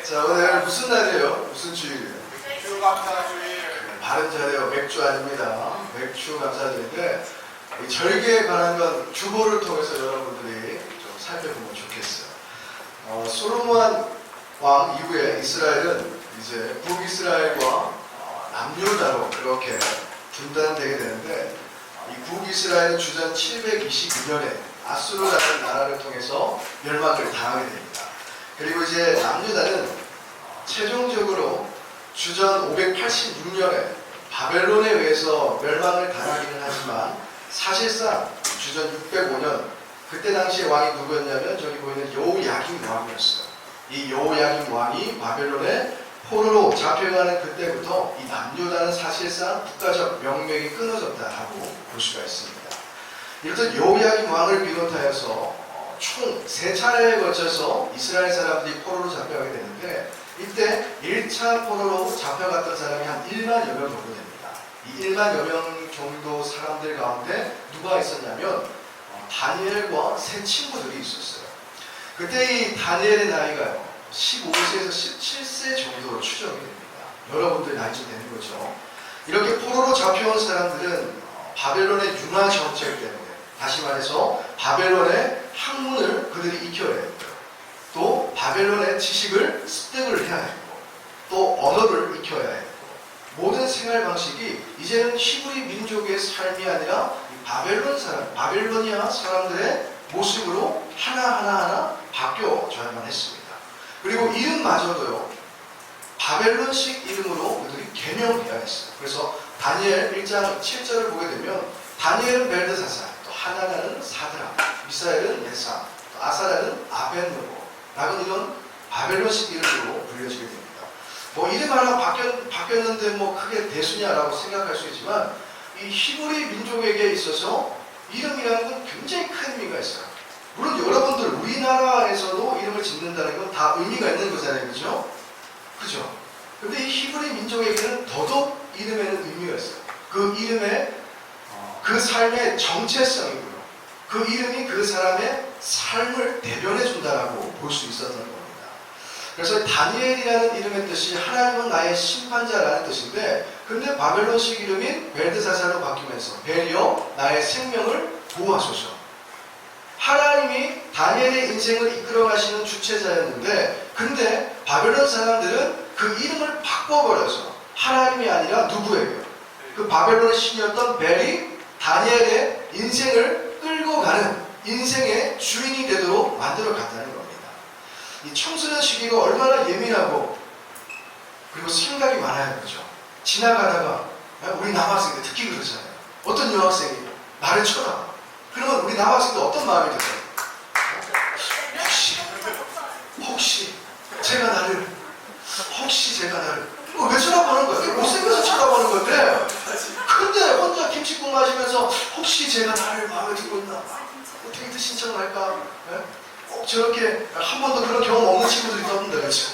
자, 오늘 무슨 날이에요? 무슨 주일이에요? 맥주 감사주일. 발음 잘해요. 맥주 아닙니다. 맥주 감사주일인데 이 절기에 관한 건 주보를 통해서 여러분들이 좀 살펴보면 좋겠어요. 솔로몬 왕 이후에 이스라엘은 이제 북이스라엘과 남유다로 이렇게 분단되게 되는데 이 북이스라엘은 주전 722년에 아수르라는 나라를 통해서 멸망을 당하게 됩니다. 그리고 이제 남유다는 최종적으로 주전 586년에 바벨론에 의해서 멸망을 당하기는 하지만 사실상 주전 605년 그때 당시의 왕이 누구였냐면 저기 보이는 여호야김 왕이었어요. 이 여호야김 왕이 바벨론에 포로로 잡혀가는 그때부터 이 남유다는 사실상 국가적 명맥이 끊어졌다라고 볼 수가 있습니다. 이렇듯 여호야김 왕을 비롯하여서 총 3차례에 걸쳐서 이스라엘 사람들이 포로로 잡혀가게 되는데 이때 1차 포로로 잡혀갔던 사람이 한 1만여 명 정도 됩니다. 이 1만여 명 정도 사람들 가운데 누가 있었냐면 다니엘과 세 친구들이 있었어요. 그때 이 다니엘의 나이가 15세에서 17세 정도로 추정이 됩니다. 여러분들 나이쯤 되는 거죠. 이렇게 포로로 잡혀온 사람들은 바벨론의 융화 정책 때문에 다시 말해서 바벨론의 학문을 그들이 익혀야 했고 또 바벨론의 지식을 습득을 해야 했고 또 언어를 익혀야 했고 모든 생활 방식이 이제는 히브리 민족의 삶이 아니라 바벨로니아 사람들의 모습으로 하나하나 바뀌어져야만 했습니다. 그리고 이름마저도요 바벨론식 이름으로 그들이 개명해야 했어요. 그래서 다니엘 1장 7절을 보게 되면 다니엘은 벨드사살, 또 하나나는 사드락, 미사엘은 메상, 또 아사라는 아벤노고 라는 이런 바벨론식 이름으로 불려지게 됩니다. 뭐 이름 하나 바뀌었는데 뭐 크게 대수냐라고 생각할 수 있지만 이 히브리 민족에게 있어서 이름이라는 건 굉장히 큰 의미가 있어요. 물론 여러분들 우리나라에서도 이름을 짓는다는 건 다 의미가 있는 거잖아요. 그죠? 그죠? 근데 이 히브리 민족에게는 더더욱 이름에는 의미가 있어요. 그 이름의 그 삶의 정체성이고요. 그 이름이 그 사람의 삶을 대변해 준다라고 볼 수 있었던 겁니다. 그래서 다니엘이라는 이름의 뜻이 하나님은 나의 심판자라는 뜻인데 근데 바벨론식 이름인 벨드사살로 바뀌면서 벨이여 나의 생명을 보호하소서. 하나님이 다니엘의 인생을 이끌어 가시는 주체자였는데 근데 바벨론 사람들은 그 이름을 바꿔버려서 하나님이 아니라 누구예요? 그 바벨론의 신이었던 벨이 다니엘의 인생을 끌고 가는 인생의 주인이 되도록 만들어 갔다는 겁니다. 이 청소년 시기가 얼마나 예민하고 그리고 생각이 많아야 되죠. 지나가다가 우리 남학생들 특히 그러잖아요. 어떤 여학생이 나를 쳐다봐. 그러면 우리 남학생들 어떤 마음이 들어요? 혹시 제가 나를 왜 쳐다보는 거야? 못생겨서 쳐다보는 건데 근데 혼자 김치국 마시면서 혹시 제가 나를 마음에 들고 있나? 데이트 신청할까? 네? 꼭 저렇게 한 번도 그런 경험 없는 친구들이 있던데 그렇죠?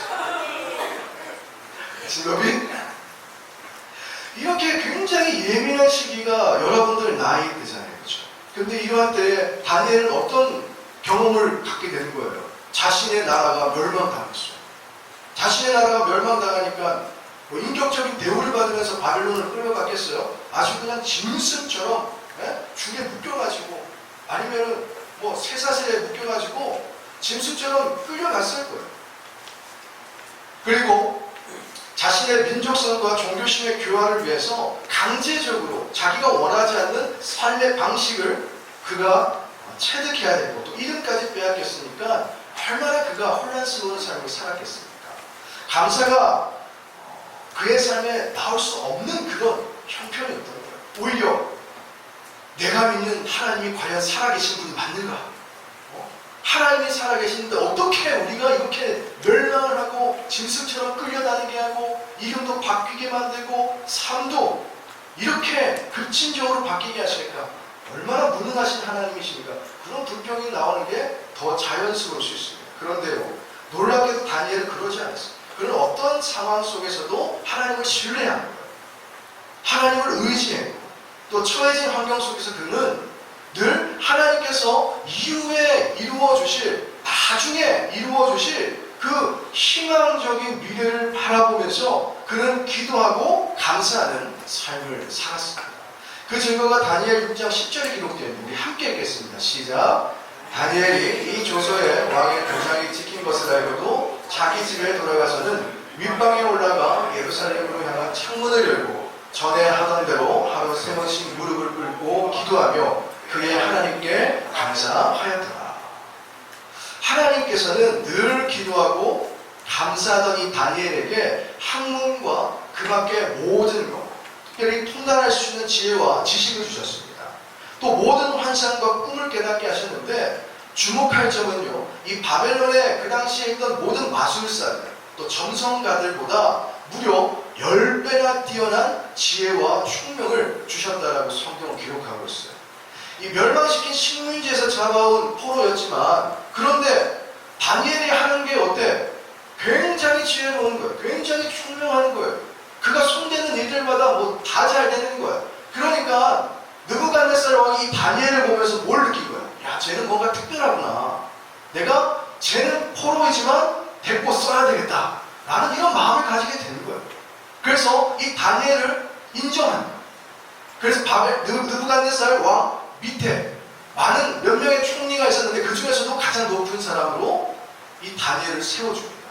직업이 이렇게 굉장히 예민한 시기가 여러분들 나이 때잖아요. 그렇죠? 근데 이러한 때에 다니엘은 어떤 경험을 갖게 되는 거예요? 자신의 나라가 멸망당했어요. 자신의 나라가 멸망당하니까 뭐 인격적인 대우를 받으면서 바벨론을 끌려갔겠어요? 아주 그냥 짐승처럼 줄에 묶여가지고 아니면은 뭐 쇠사슬에 묶여가지고 짐승처럼 끌려갔을 거예요. 그리고 자신의 민족성과 종교심의 교화를 위해서 강제적으로 자기가 원하지 않는 삶의 방식을 그가 체득해야 되고 또 이름까지 빼앗겼으니까 얼마나 그가 혼란스러운 삶을 살았겠습니까? 감사가 그의 삶에 나올 수 없는 그런 형편이었던 거예요. 오히려 내가 믿는 하나님이 과연 살아계신 분이 맞는가? 하나님이 살아계시는데 어떻게 우리가 이렇게 멸망을 하고 짐승처럼 끌려다니게 하고 이름도 바뀌게 만들고 삶도 이렇게 급진적으로 바뀌게 하실까? 얼마나 무능하신 하나님이십니까? 그런 불평이 나오는 게 더 자연스러울 수 있습니다. 그런데요, 놀랍게도 다니엘은 그러지 않았어요. 그는 어떤 상황 속에서도 하나님을 신뢰하는 거예요. 하나님을 의지했고 또 처해진 환경 속에서 그는 늘 하나님께서 이후에 이루어 주실 나중에 이루어 주실 그 희망적인 미래를 바라보면서 그는 기도하고 감사하는 삶을 살았습니다. 그 증거가 다니엘 6장 10절에 기록되어 있는데 함께 읽겠습니다. 시작. 다니엘이 이 조서에 왕의 도장이 찍힌 것을 알고도 자기 집에 돌아가서는 윗방에 올라가 예루살렘으로 향한 창문을 열고 전에 하던 대로 하루 3번씩 무릎을 꿇고 기도하며 그의 하나님께 감사하였더라. 하나님께서는 늘 기도하고 감사하던 이 다니엘에게 학문과 그 밖의 모든 것, 특별히 통달할 수 있는 지혜와 지식을 주셨습니다. 또 모든 환상과 꿈을 깨닫게 하셨는데 주목할 점은요, 이 바벨론의 그 당시에 있던 모든 마술사들, 또 점성가들보다 무려 10배나 뛰어난 지혜와 총명을 주셨다라고 성경은 기록하고 있어요. 이 멸망시킨 식민지에서 잡아온 포로였지만, 그런데 다니엘이 하는 게 어때? 굉장히 지혜로운 거예요. 굉장히 총명한 거예요. 그가 손대는 일들마다 뭐 다 잘 되는 거예요. 그러니까 느부갓네살 왕이 이 다니엘을 보면서 뭘 느낀 거예요? 야, 쟤는 뭔가 특별하구나. 내가 쟤는 포로이지만 데리고 써야 되겠다. 라는 이런 마음을 가지게 되는 거예요. 그래서 이 다니엘을 인정합니다. 그래서 느부갓네살 왕 밑에 많은 몇 명의 총리가 있었는데 그 중에서도 가장 높은 사람으로 이 다니엘을 세워줍니다.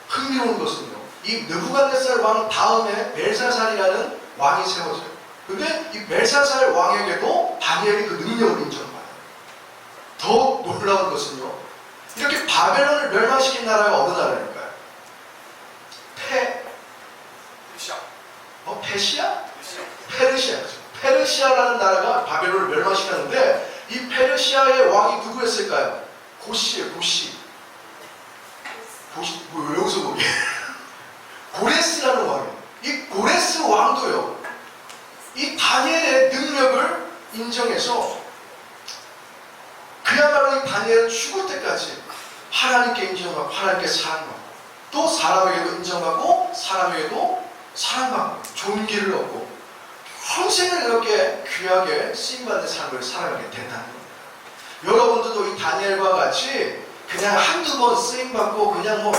흥미로운 것은요, 이 느부갓네살 왕 다음에 벨사살이라는 왕이 세워져요. 근데 이 벨사살 왕에게도 다니엘이 그 능력을 인정받아요. 더 놀라운 것은요, 이렇게 바벨론을 멸망시킨 나라가 어느 나라일까요? 페시아? 페르시아죠. 페르시아라는 나라가 바벨론을 멸망시켰는데 이 페르시아의 왕이 누구였을까요? 고시예요. 고시. 뭐 여기서 보게. 고레스라는 왕이에요. 이 고레스 왕도요, 이 다니엘의 능력을 인정해서 그야말로 이 다니엘은 죽을 때까지 하나님께 인정하고 하나님께 사랑받고 또 사람에게도 인정받고 사람에게도 사랑받고 존귀를 얻고 평생을 이렇게 귀하게 쓰임받는 삶을 살아가게 된다는 겁니다. 여러분들도 이 다니엘과 같이 그냥 한두 번 쓰임받고 그냥 뭐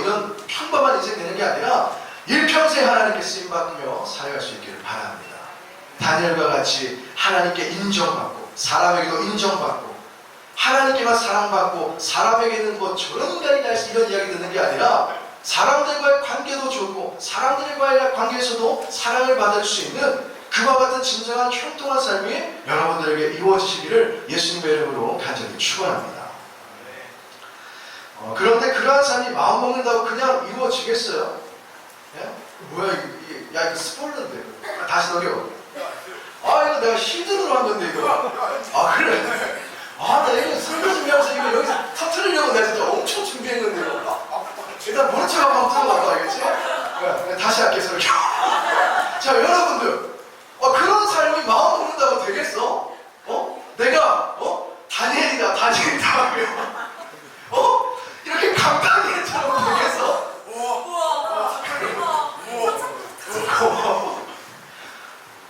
이런 평범한 인생 되는 게 아니라 일평생 하나님께 쓰임받으며 살아갈 수 있기를 바랍니다. 다니엘과 같이 하나님께 인정받고 사람에게도 인정받고 하나님께만 사랑받고 사람에게는 뭐 저런 인간이 다 이런 이야기 듣는 게 아니라 사람들과의 관계도 좋고 사람들과의 관계에서도 사랑을 받을 수 있는 그와 같은 진정한 형통한 삶이 여러분들에게 이루어지시기를 예수님의 이름으로 간절히 축원합니다. 그런데 그러한 삶이 마음먹는다고 그냥 이루어지겠어요? 예? 뭐야 야 이거 스포일러인데 다시 넘겨. 이거 내가 시즌으로 한 건데 이거. 그래. 나 이거 설교 준비하면서 이거 여기서 터트리려고 내가 진짜 엄청 준비했는데 이거. 일단 모른 척하고 한번 들어봐봐, 알겠지? 다시 할게, 설교. 자, 여러분들, 그런 삶이 마음 먹는다고 되겠어? 내가 다니엘이다 하면 이렇게 감당이처럼 되겠어?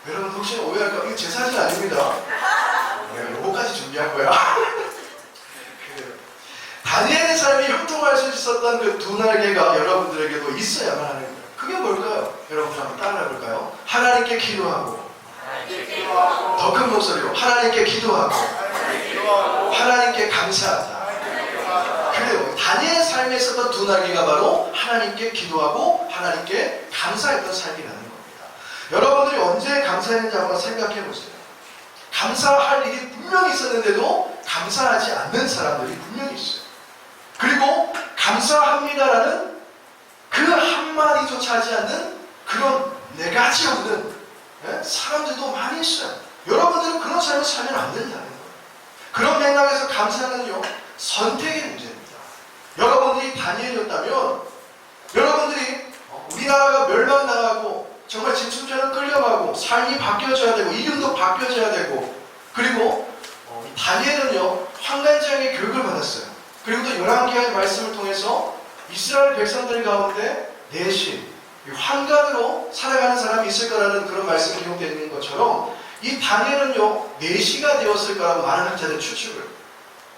여러분 혹시 오해할까? 이거 제 사진 아닙니다. 내가 요거까지 준비한 거야. 다니엘의 삶이 형통할 수 있었던 그 두 날개가 여러분들에게도 있어야만 하는 거예요. 그게 뭘까요? 여러분 한번 따라해 볼까요? 하나님께 기도하고 더 큰 목소리로 하나님께 기도하고 하나님께 감사하다. 그래요. 다니엘의 삶에 있었던 두 날개가 바로 하나님께 기도하고 하나님께 감사했던 삶이라는 겁니다. 여러분들이 언제 감사했는지 한번 생각해 보세요. 감사할 일이 분명히 있었는데도 감사하지 않는 사람들이 분명히 있어요. 그리고 감사합니다라는 그 한마디조차 하지 않는 그런 네 가지 없는 사람들도 많이 있어요. 여러분들은 그런 삶을 살면 안 된다는 거예요. 그런 맥락에서 감사는요, 선택의 문제입니다. 여러분들이 다니엘이었다면 여러분들이 우리나라가 멸망당하고 정말 진충전을 끌려가고 삶이 바뀌어져야 되고 이름도 바뀌어져야 되고 그리고 다니엘은요 환관장의 교육을 받았어요. 그리고 또 열왕기하의 말씀을 통해서 이스라엘 백성들 가운데 내시 환관으로 살아가는 사람이 있을 거라는 그런 말씀이 기록되어 있는 것처럼 이 다니엘은요 내시가 되었을 거라고 많은 학자들이 추측을.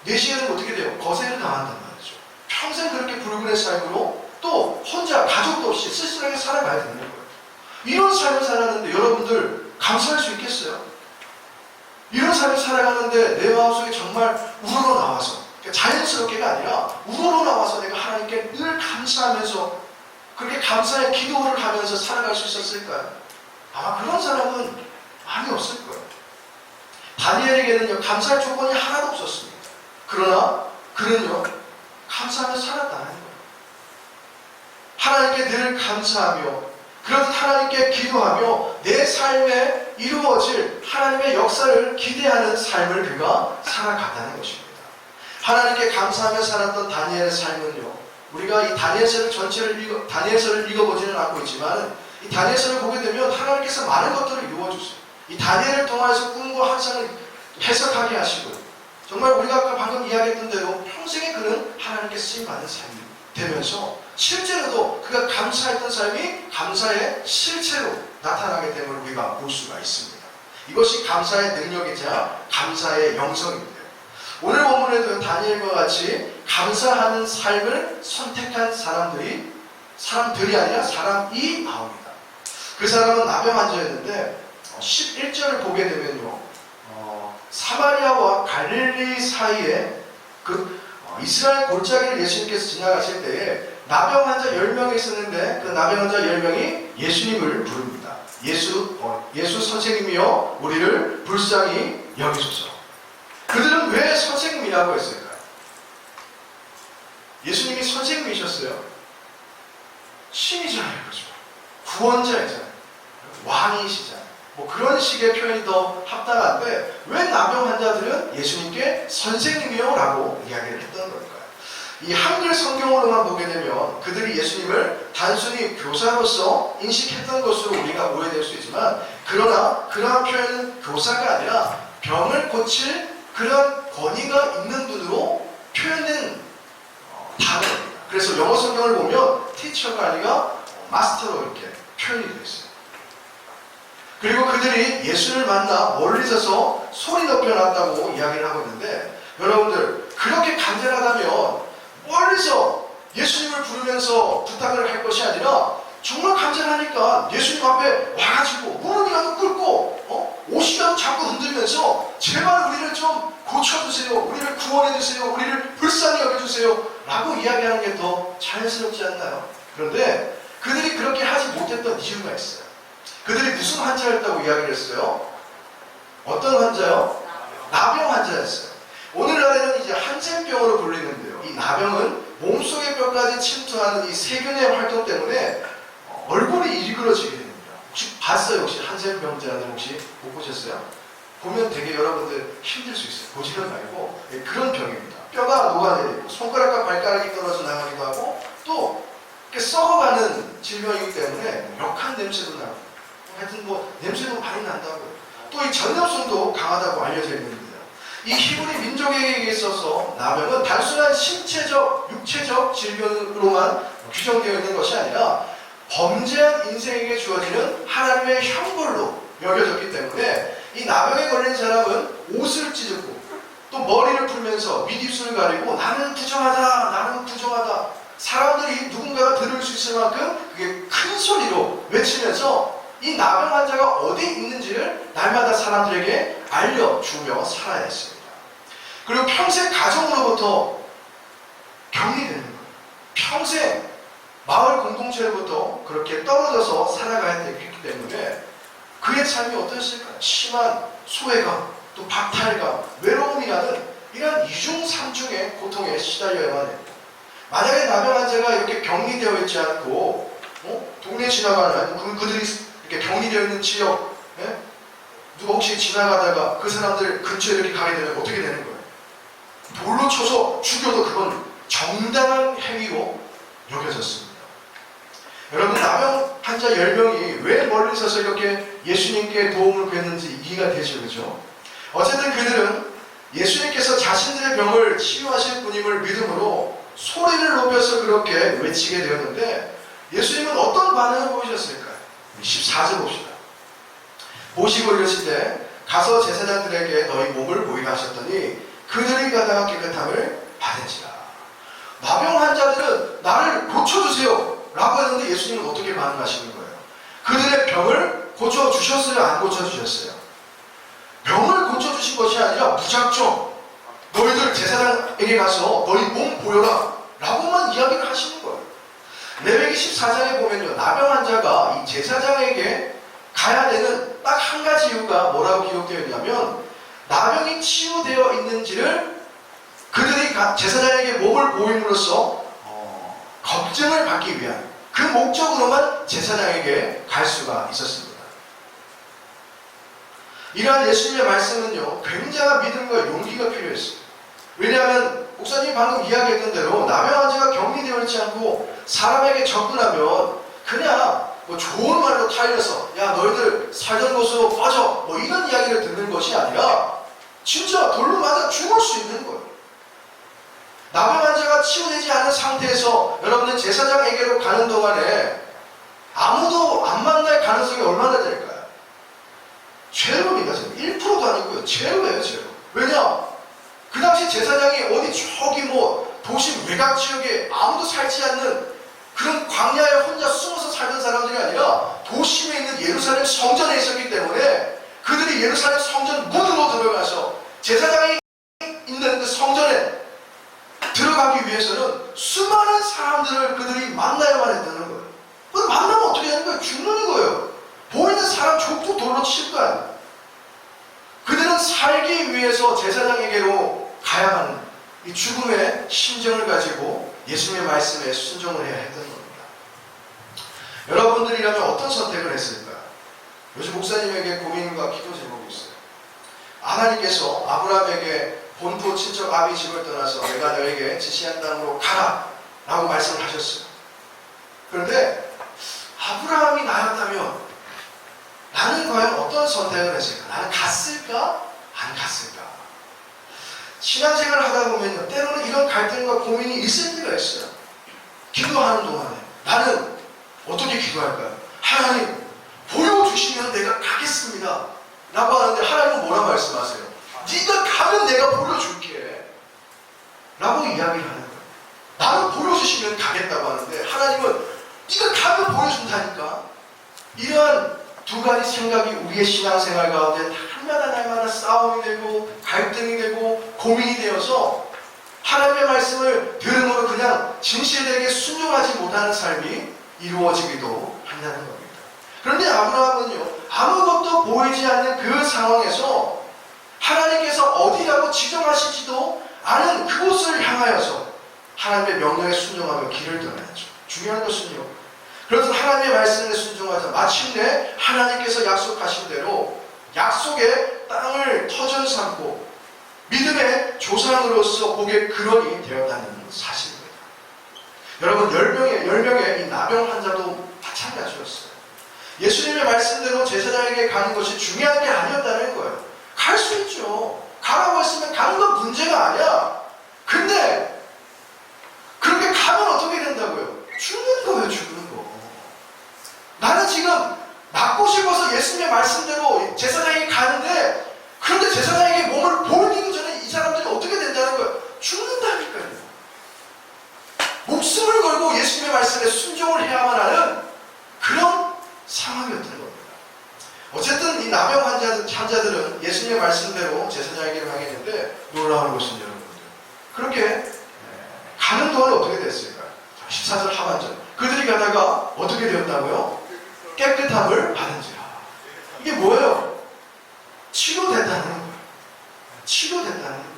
내시에는 어떻게 돼요? 거세를 당한단 말이죠. 평생 그렇게 불굴의 삶으로 또 혼자 가족도 없이 쓸쓸하게 살아가야 되는 거예요. 이런 삶을 살았는데 여러분들 감사할 수 있겠어요? 이런 삶을 살아가는데 내 마음속에 정말 우러러 나와서, 자연스럽게가 아니라 우러러 나와서 내가 하나님께 늘 감사하면서 그렇게 감사의 기도를 하면서 살아갈 수 있었을까요? 아마 그런 사람은 많이 없을 거예요. 다니엘에게는요, 감사할 조건이 하나도 없었습니다. 그러나 그는요, 감사하며 살았다는 거예요. 하나님께 늘 감사하며, 그렇듯 하나님께 기도하며 내 삶에 이루어질 하나님의 역사를 기대하는 삶을 그가 살아갔다는 것입니다. 하나님께 감사하며 살았던 다니엘의 삶은요, 우리가 이 다니엘서를 전체를 다니엘서를 읽어보지는 않고 있지만 이 다니엘서를 보게 되면 하나님께서 많은 것들을 이루어주세요. 이 다니엘을 통해서 꿈과 환상을 해석하게 하시고, 정말 우리가 아까 방금 이야기했던 대로 평생에 그는 하나님께 쓰임받는 삶이 되면서 실제로도 그가 감사했던 삶이 감사의 실체로 나타나게 됨을 우리가 볼 수가 있습니다. 이것이 감사의 능력이자 감사의 영성입니다. 오늘 본문에도 다니엘과 같이 감사하는 삶을 선택한 사람들이 아니라 사람이 나옵니다. 그 사람은 나병 환자였는데 11절을 보게 되면요, 사마리아와 갈릴리 사이에 이스라엘 골짜기를 예수님께서 지나가실 때에 나병 환자 10명이 있었는데 그 나병 환자 10명이 예수님을 부릅니다. 예수 선생님이여 우리를 불쌍히 여기소서. 그들은 왜 선생님이라고 했을까요? 예수님이 선생님이셨어요. 신이잖아요. 그렇죠? 구원자이잖아요. 왕이시잖아요. 그런 식의 표현이 더 합당한데 왜 나병 환자들은 예수님께 선생님이요 라고 이야기를 했던 걸까요? 이 한글 성경으로만 보게 되면 그들이 예수님을 단순히 교사로서 인식했던 것으로 우리가 오해될 수 있지만, 그러나 그러한 표현은 교사가 아니라 병을 고칠 그런 권위가 있는 분으로 표현된 단어입니다. 그래서 영어 성경을 보면 티처가 아니라 마스터로 이렇게 표현이 되어 있어요. 그리고 그들이 예수를 만나 멀리 서서 소리 높여놨다고 이야기를 하고 있는데, 여러분들 그렇게 간절하다면 멀리서 예수님을 부르면서 부탁을 할 것이 아니라 정말 간절하니까 예수님 앞에 와가지고 무릎이라도 꿇고 옷이라도 자꾸 흔들면서 제발 우리를 좀 고쳐주세요, 우리를 구원해주세요, 우리를 불쌍히 여겨주세요 라고 이야기하는 게 더 자연스럽지 않나요? 그런데 그들이 그렇게 하지 못했던 이유가 있어요. 그들이 무슨 환자였다고 이야기를 했어요? 어떤 환자요? 나병 환자였어요. 오늘날에는 이제 한센병으로 불리는데요, 이 나병은 몸속의 뼈까지 침투하는 이 세균의 활동 때문에 얼굴이 일그러지게 됩니다. 혹시 봤어요? 혹시 한센병자들 혹시 못 보셨어요? 보면 되게 여러분들 힘들 수 있어요. 보지는 말고 그런 병입니다. 뼈가 녹아내리고 손가락과 발가락이 떨어져 나가기도 하고 또 이렇게 썩어가는 질병이기 때문에 역한 냄새도 나고, 하여튼 냄새도 많이 난다고요. 또 이 전염성도 강하다고 알려져 있는데요. 이 히브리 민족에게 있어서 나병은 단순한 신체적, 육체적 질병으로만 규정되어 있는 것이 아니라 범죄한 인생에게 주어지는 하나님의 형벌로 여겨졌기 때문에 이 나병에 걸린 사람은 옷을 찢고 또 머리를 풀면서 밑입술을 가리고 나는 부정하다, 나는 부정하다, 사람들이 누군가가 들을 수 있을 만큼 그게 큰 소리로 외치면서 이 나병 환자가 어디 있는지를 날마다 사람들에게 알려주며 살아야 했습니다. 그리고 평생 가정으로부터 격리되는 거예요. 평생 마을 공동체로부터 그렇게 떨어져서 살아가야 되기 때문에 그의 삶이 어떠했을까요? 심한 소외감, 또 박탈감, 외로움이라는 이런 이중삼중의 고통에 시달려야만 했고, 만약에 나병 환자가 이렇게 격리되어 있지 않고 동네 지나가는 그들이 이렇게 격리되어 있는 지역, 누가 혹시 지나가다가 그 사람들 근처에 이렇게 가게 되면 어떻게 되는 거예요? 돌로 쳐서 죽여도 그건 정당한 행위로 여겨졌습니다. 여러분, 나병 환자 10명이 왜 멀리 서서 이렇게 예수님께 도움을 구했는지 이해가 되죠, 그죠? 어쨌든 그들은 예수님께서 자신들의 병을 치유하실 분임을 믿음으로 소리를 높여서 그렇게 외치게 되었는데, 예수님은 어떤 반응을 보이셨을까요? 14절 봅시다. 보시고 이르시되 가서 제사장들에게 너희 몸을 보이라 하셨더니 그들이 가다가 깨끗함을 받은지라. 나병 환자들은 나를 고쳐주세요 라고 했는데 예수님은 어떻게 반응하시는 거예요? 그들의 병을 고쳐주셨어요? 안 고쳐주셨어요? 병을 고쳐주신 것이 아니라 무작정 너희들 제사장에게 가서 너희 몸 보여라 라고만 이야기를 하시는 거예요. 레위기 14장에 보면요, 나병 환자가 이 제사장에게 가야 되는 딱 한 가지 이유가 뭐라고 기록되어 있냐면, 나병이 치유되어 있는지를 그들이 제사장에게 몸을 보임으로써 검증을 받기 위한 그 목적으로만 제사장에게 갈 수가 있었습니다. 이러한 예수님의 말씀은요, 굉장한 믿음과 용기가 필요했어요. 왜냐하면 목사님이 방금 이야기했던 대로 나병 환자가 격리되어 있지 않고 사람에게 접근하면 그냥 뭐 좋은 말로 타일러서 야 너희들 살던 곳으로 빠져 뭐 이런 이야기를 듣는 것이 아니라 진짜 돌로 맞아 죽을 수 있는 거예요. 나병 환자가 치유되지 않은 상태에서 여러분은 제사장에게로 가는 동안에 아무도 안 만날 가능성이 얼마나 될까요? 제로입니다. 1%도 아니고요. 제로예요. 제로. 왜냐? 그 당시 제사장이 어디 저기 뭐 도심 외곽 지역에 아무도 살지 않는 그런 광야에 혼자 숨어서 살던 사람들이 아니라 도심에 있는 예루살렘 성전에 있었기 때문에 그들이 예루살렘 성전 문으로 들어가서 제사장이 있는 그 성전에 들어가기 위해서는 수많은 사람들을 그들이 만나야만 했다는 거예요. 그걸 만나면 어떻게 하는 거예요? 죽는 거예요. 보이는 사람 족도 돌로 칠 거 아니에요. 그들은 살기 위해서 제사장에게로 가야만 하는 이 죽음의 심정을 가지고 예수님의 말씀에 순종을 해야 했던 겁니다. 여러분들이라면 어떤 선택을 했을까요? 요즘 목사님에게 고민과 기도 제목이 있어요. 하나님께서 아브라함에게 본토 친척 아비 집을 떠나서 내가 너에게 지시한 땅으로 가라 라고 말씀을 하셨어요. 그런데 아브라함이 나였다면 나는 과연 어떤 선택을 했을까? 나는 갔을까? 안 갔을까? 신앙생활을 하다 보면요, 때로는 이런 갈등과 고민이 있을 때가 있어요. 기도하는 동안에 나는 어떻게 기도할까요? 하나님 보여주시면 내가 가겠습니다 라고 하는데 하나님은 뭐라 말씀하세요? 네가 가면 내가 보여줄게 라고 이야기를 하는 거예요. 나는 보여주시면 가겠다고 하는데 하나님은 네가 가면 보여준다니까. 이러한 두 가지 생각이 우리의 신앙생활 가운데 날마다 싸움이 되고 갈등이 되고 고민이 되어서 하나님의 말씀을 들음으로 그냥 진실되게 순종하지 못하는 삶이 이루어지기도 한다는 겁니다. 그런데 아브라함은요, 아무것도 보이지 않는 그 상황에서 하나님께서 어디라고 지정하시지도 않은 그곳을 향하여서 하나님의 명령에 순종하며 길을 떠나야죠. 중요한 것은요, 그래서 하나님의 말씀에 순종하자 마침내 하나님께서 약속하신 대로 약속의 땅을 터전 삼고 믿음의 조상으로서 복의 근원이 되었다는 사실입니다. 여러분, 10명의 이 나병 환자도 마찬가지였어요. 예수님의 말씀대로 제사장에게 가는 것이 중요한 게 아니었다는 거예요. 갈 수 있죠. 가라고 했으면 가는 건 문제가 아니야. 근데 그렇게 가면 어떻게 된다고요? 죽는 거예요. 죽는 거. 나는 지금 낫고 싶어서 예수님의 말씀대로 제사장에게 가는데, 그런데 제사장에게 몸을 보이기 전에 이 사람들이 어떻게 된다는 거예요? 죽는다니까요. 목숨을 걸고 예수님의 말씀에 순종을 해야만 하는 그런 상황이었던 겁니다. 어쨌든 이 나병 환자들은 예수님의 말씀대로 제사장에게로 가겠는데, 놀라운 것은 여러분들, 그렇게 가는 동안 어떻게 됐을까요? 14절 하반절, 그들이 가다가 어떻게 되었다고요? 깨끗함을 받은지라. 이게 뭐예요? 치료됐다는 거예요. 치료됐다는 거예요.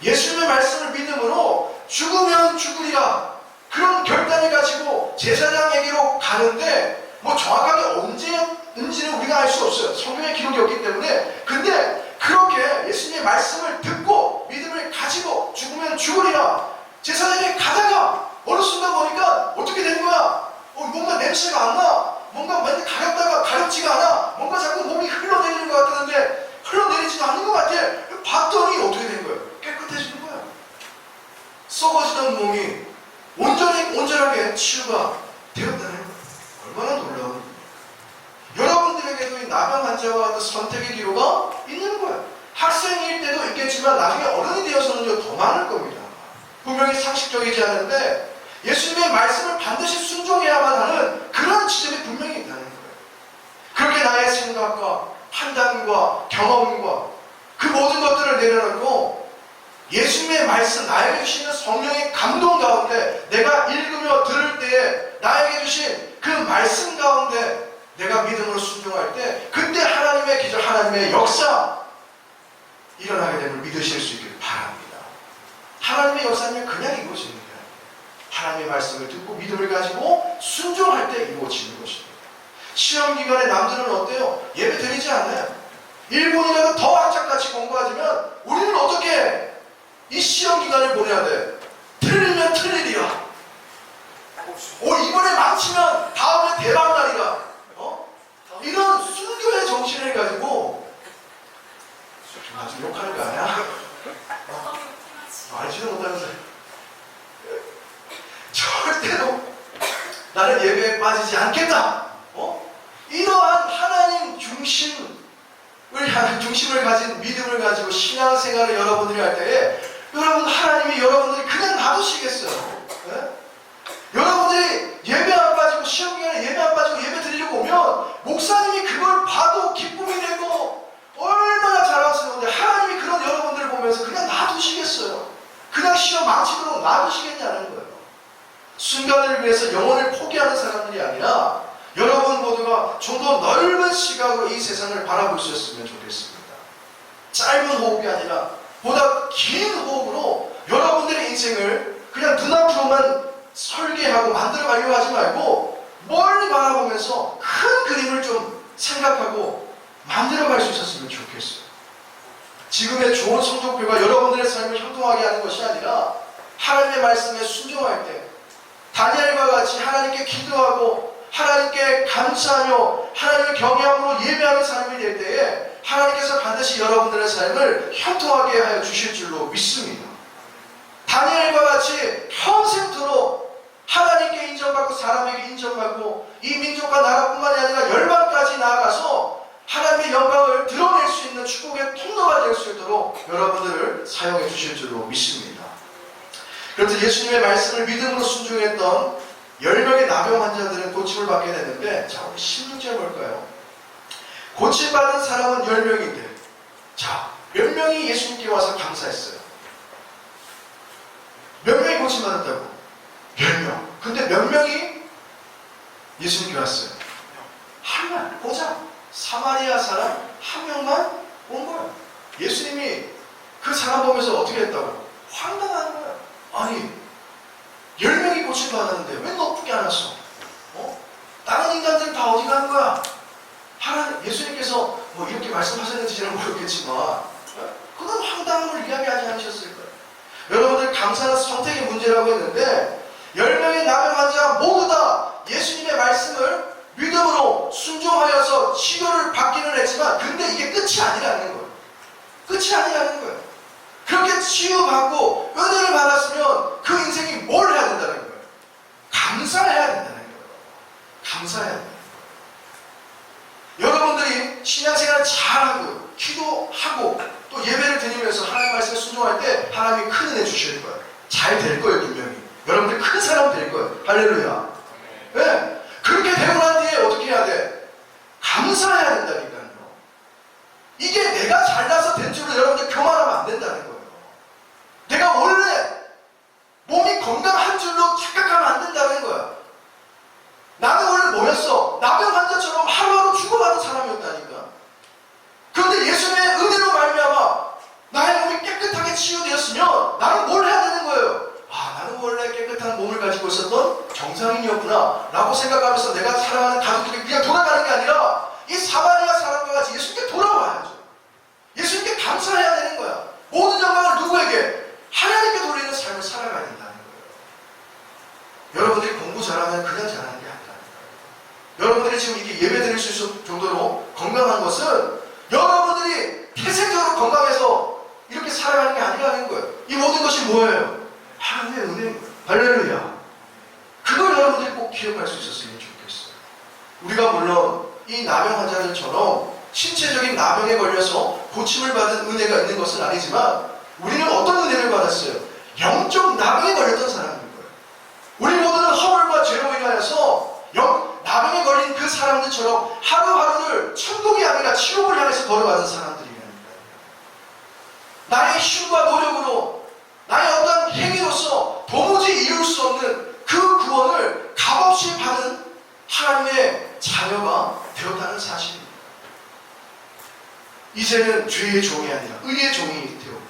예수님의 말씀을 믿음으로 죽으면 죽으리라, 그런 결단을 가지고 제사장에게로 가는데, 뭐 정확하게 언제인지는 우리가 알 수 없어요. 성경에 기록이 없기 때문에. 근데 그렇게 예수님의 말씀을 듣고 믿음을 가지고 죽으면 죽으리라 제사장에게 가다가 어느 순간 보니까 어떻게 된 거야? 뭔가 냄새가 안 나. 뭔가 맨날 가렵다가 가렵지가 않아. 뭔가 자꾸 몸이 흘러내리는 것 같았는데 흘러내리지도 않는 것 같아. 봤더니 어떻게 된 거예요? 깨끗해지는 거야. 썩어지던 몸이 온전하게 치유가 되었다는 거예요. 얼마나 놀라운 일입니까? 여러분들에게도 이 나병 환자와 같은 선택의 기로가 있는 거예요. 학생일 때도 있겠지만 나중에 어른이 되어서는요, 더 많을 겁니다. 분명히 상식적이지 않은데 예수님의 말씀을 반드시 순종해야만 하는 그런 지점이 분명히 있다는 거예요. 그렇게 나의 생각과 판단과 경험과 그 모든 것들을 내려놓고 예수님의 말씀, 나에게 주시는 성령의 감동 가운데 내가 읽으며 들을 때에 나에게 주신 그 말씀 가운데 내가 믿음으로 순종할 때 그때 하나님의 기적, 하나님의 역사 일어나게 됨을 믿으실 수 있기를 바랍니다. 하나님의 역사는 그냥 이루어지는 거예요. 하나님의 말씀을 듣고 믿음을 가지고 순종할 때 이루어지는 것입니다. 시험 기간에 남들은 어때요? 예배 드리지 않아요. 1분이라도 더 악착같이 공부하지만 우리는 어떻게 이 시험 기간을 보내야 돼? 틀리면 틀리리야. 이번에 망치면 다음에 대박날이라. 이런 순교의 정신을 가지고 아주 욕하는 거 아니야? 알지도 못하면서 절대로 나는 예배에 빠지지 않겠다. 이러한 하나님 중심을 가진 믿음을 가지고 신앙생활을 여러분들이 할 때에 여러분 하나님이 여러분들이 그냥 놔두시겠어요? 네? 여러분들이 예배 안 빠지고 시험 기간에 예배 안 빠지고 예배 드리려고 오면 목사님이 그걸 봐도 기쁨이 되고 얼마나 자랑스러운데 하나님이 그런 여러분들을 보면서 그냥 놔두시겠어요? 그냥 시험 망치도록 놔두시겠냐는 거예요. 순간을 위해서 영혼을 포기하는 사람들이 아니라 여러분 모두가 좀 더 넓은 시각으로 이 세상을 바라볼 수 있었으면 좋겠습니다. 짧은 호흡이 아니라 보다 긴 호흡으로 여러분들의 인생을 그냥 눈앞으로만 설계하고 만들어가려고 하지 말고 멀리 바라보면서 큰 그림을 좀 생각하고 만들어갈 수 있었으면 좋겠어요. 지금의 좋은 성적표가 여러분들의 삶을 형통하게 하는 것이 아니라 하나님의 말씀에 순종할 때 다니엘과 같이 하나님께 기도하고 하나님께 감사하며 하나님을 경외함으로 예배하는 삶이 될 때에 하나님께서 반드시 여러분들의 삶을 형통하게 하여 주실 줄로 믿습니다. 다니엘과 같이 평생토록 하나님께 인정받고 사람에게 인정받고 이 민족과 나라뿐만이 아니라 열방까지 나아가서 하나님의 영광을 드러낼 수 있는 축복의 통로가 될 수 있도록 여러분들을 사용해 주실 줄로 믿습니다. 그런데 예수님의 말씀을 믿음으로 순종했던 10명의 나병 환자들은 고침을 받게 됐는데, 자, 우리 16절 볼까요? 고침받은 사람은 10명인데, 자, 몇 명이 예수님께 와서 감사했어요? 몇 명이 고침받았다고? 10명. 근데 몇 명이 예수님께 왔어요? 한 명, 오자. 사마리아 사람 한 명만 온 거예요. 예수님이 그 사람 보면서 어떻게 했다고? 황당한 거예요. 아니, 10명이 고침받았는데 왜 너쁘게 안 왔어? 다른 인간들은 다 어디 간 거야? 예수님께서 뭐 이렇게 말씀하셨는지는 모르겠지만 그건 황당함을 이야기하지 않으셨을 거예요. 여러분들 감사는 선택의 문제라고 했는데 10명의 나병 환자 모두 다 예수님의 말씀을 믿음으로 순종하여서 치료를 받기는 했지만 근데 이게 끝이 아니라는 거예요. 끝이 아니라는 거예요. 그렇게 치유받고 은혜를 받았으면 그 인생이 뭘 해야 된다는 거예요? 감사해야 된다는 거예요. 감사해야 된다는 거예요. 여러분들이 신앙생활을 잘하고 기도하고 또 예배를 드리면서 하나님 말씀에 순종할 때 하나님이 큰 은혜 주실 거예요. 잘 될 거예요. 분명히. 여러분들 큰 사람 될 거예요. 할렐루야. 네. 그렇게 되고 난 뒤에 어떻게 해야 돼? 감사해야 된다니까요. 이게 내가 잘나서 된 줄로 여러분들 교만하면 안 된다는 거예요. 내가 원래 몸이 건강한 줄로 착각하면 안 된다는 거야. 나는 원래 뭐였어? 나병 환자처럼 하루하루 죽어가는 사람이었다니까. 그런데 예수님의 은혜로 말미암아 나의 몸이 깨끗하게 치유되었으면 나는 뭘 해야 되는 거예요? 나는 원래 깨끗한 몸을 가지고 있었던 정상인이었구나 라고 생각하면서 내가 사랑하는 가족들이 그냥 돌아가는 게 아니라 이 사마리아 사람과 같이 예수님께 돌아와야죠. 예수님께 감사해야 되는 거야. 모든 영광을 누구에게? 하나님께 돌리는 삶을 살아가야 된다는 거예요. 여러분들이 공부 잘하면 그냥 잘하는 게 아니라는 거예요. 여러분들이 지금 이렇게 예배 드릴 수 있을 정도로 건강한 것은 여러분들이 태생적으로 건강해서 이렇게 살아가는 게 아니라는 거예요. 이 모든 것이 뭐예요? 하나님의 은혜인 거예요. 할렐루야. 그걸 여러분들이 꼭 기억할 수 있었으면 좋겠어요. 우리가 물론 이 나병 환자들처럼 신체적인 나병에 걸려서 고침을 받은 은혜가 있는 것은 아니지만 우리는 어떤 은혜를 받았어요? 영적 나병 것처럼 하루하루를 천국이 아니라 지옥을 향해서 걸어가는 사람들이라는 거예요. 나의 힘과 노력으로 나의 어떤 행위로서 도무지 이룰 수 없는 그 구원을 값없이 받은 하나님의 자녀가 되었다는 사실입니다. 이제는 죄의 종이 아니라 의의 종이 되었고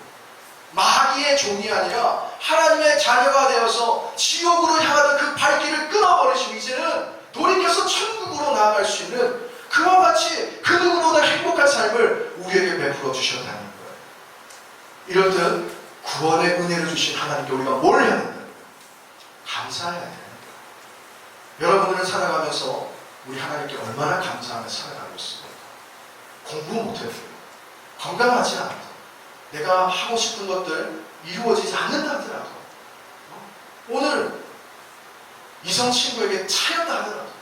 마귀의 종이 아니라 하나님의 자녀가 되어서 지옥으로 향하던 그 발길을 끊어버리시고 이제는 돌이켜서 천국으로 나아갈 수 있는 그와 같이 그 누구보다 행복한 삶을 우리에게 베풀어 주셨다는 거예요. 이렇듯 구원의 은혜를 주신 하나님께 우리가 뭘 해야 된다? 감사해야 돼요. 여러분들은 살아가면서 우리 하나님께 얼마나 감사하며 살아가고 있습니까? 공부 못해도 건강하지 않아도 내가 하고 싶은 것들 이루어지지 않는다 하더라도 오늘 이성 친구에게 차였다 하더라도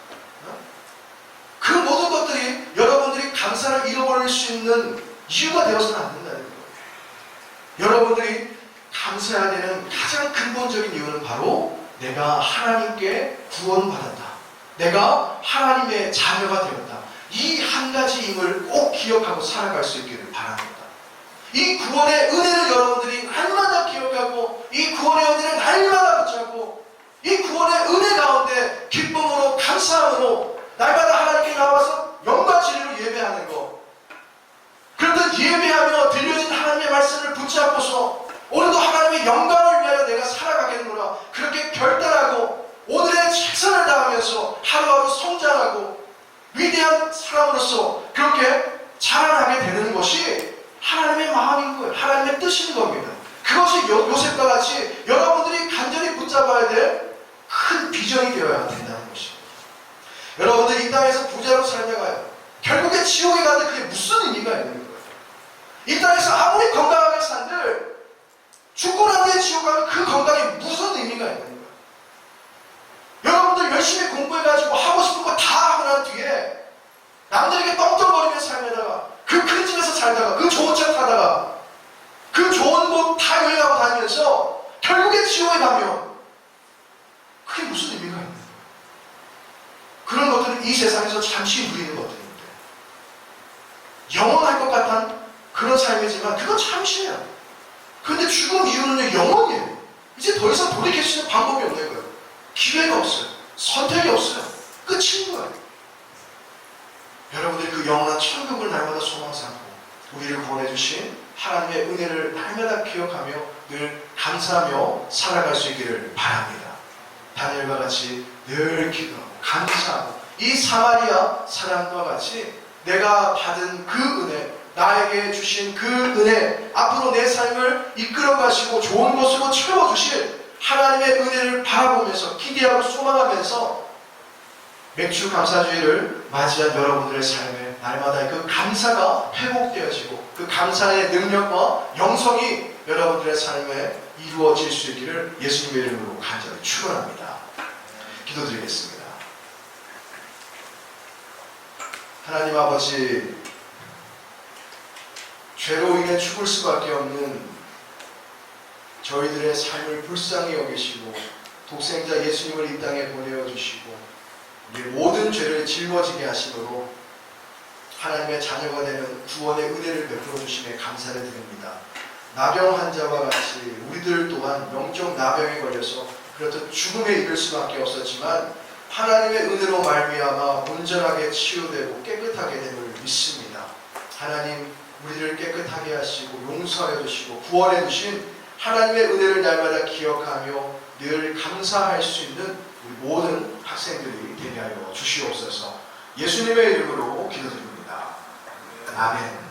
그 모든 것들이 여러분들이 감사를 잃어버릴 수 있는 이유가 되어서는 안 된다는 거예요. 여러분들이 감사해야 되는 가장 근본적인 이유는 바로 내가 하나님께 구원받았다. 내가 하나님의 자녀가 되었다. 이 한 가지임을 꼭 기억하고 살아갈 수 있기를 바랍니다. 이 구원의 은혜를 여러분들이 날마다 기억하고 이 구원의 은혜를 날마다 붙잡고 이 구원의 은혜 가운데 기쁨으로 감사함으로 날마다 하나님께 나와서 영과 진리로 예배하는 것. 그렇듯 예배하며 들려진 하나님의 말씀을 붙잡고서 오늘도 하나님의 영광을 위하여 내가 살아가겠노라. 그렇게 결단하고 오늘의 최선을 다하면서 하루하루 성장하고 위대한 사람으로서 그렇게 자라나게 되는 것이 하나님의 마음인 거예요. 하나님의 뜻인 겁니다. 그것이 요셉과 같이 여러분들이 간절히 붙잡아야 될 큰 비전이 되어야 된다는 것입니다. 여러분들 이 땅에서 부자로 살다가요. 결국에 지옥에 가는데 그게 무슨 의미가 있는 거예요? 이 땅에서 아무리 건강하게 산들 죽고 난 뒤에 지옥 가면 그 건강에 무슨 의미가 있는 거예요? 여러분들 열심히 공부해가지고 하고 싶은 거 다 하고 난 뒤에 남들에게 떵떵거리며 살다가 그 큰 집에서 살다가 그 좋은 차 타다가 그 좋은 곳 다 여행하고 다니면서 결국에 지옥에 가면 그게 무슨 의미가 있는 거예요? 그런 것들은 이 세상에서 잠시 누리는 것들인데 영원할 것 같은 그런 삶이지만 그건 잠시예요. 그런데 죽음 이후는 영원이에요. 이제 더 이상 돌이킬 수 있는 방법이 없는 거예요. 기회가 없어요. 선택이 없어요. 끝인 거예요. 여러분들이 그 영원한 천국을 날마다 소망 삼고 우리를 구원해 주신 하나님의 은혜를 날마다 기억하며 늘 감사하며 살아갈 수 있기를 바랍니다. 다니엘과 같이 늘 기도하고 감사하고 이 사마리아 사람과 같이 내가 받은 그 은혜, 나에게 주신 그 은혜, 앞으로 내 삶을 이끌어 가시고 좋은 것으로 채워주실 하나님의 은혜를 바라보면서 기대하고 소망하면서 맥주 감사주의를 맞이한 여러분들의 삶에 날마다 그 감사가 회복되어지고 그 감사의 능력과 영성이 여러분들의 삶에 이루어질 수 있기를 예수님의 이름으로 간절히 축원합니다. 기도드리겠습니다. 하나님 아버지, 죄로 인해 죽을 수밖에 없는 저희들의 삶을 불쌍히 여기시고 독생자 예수님을 이 땅에 보내어주시고 우리 모든 죄를 짊어지게 하심으로 하나님의 자녀가 되는 구원의 은혜를 베풀어 주심에 감사를 드립니다. 나병 환자와 같이 우리들 또한 영적 나병에 걸려서 그렇듯 죽음에 이를 수밖에 없었지만 하나님의 은혜로 말미암아 온전하게 치유되고 깨끗하게 됨을 믿습니다. 하나님, 우리를 깨끗하게 하시고 용서해 주시고 구원해 주신 하나님의 은혜를 날마다 기억하며 늘 감사할 수 있는 우리 모든 학생들이 되게 하여 주시옵소서. 예수님의 이름으로 기도드립니다. 아멘.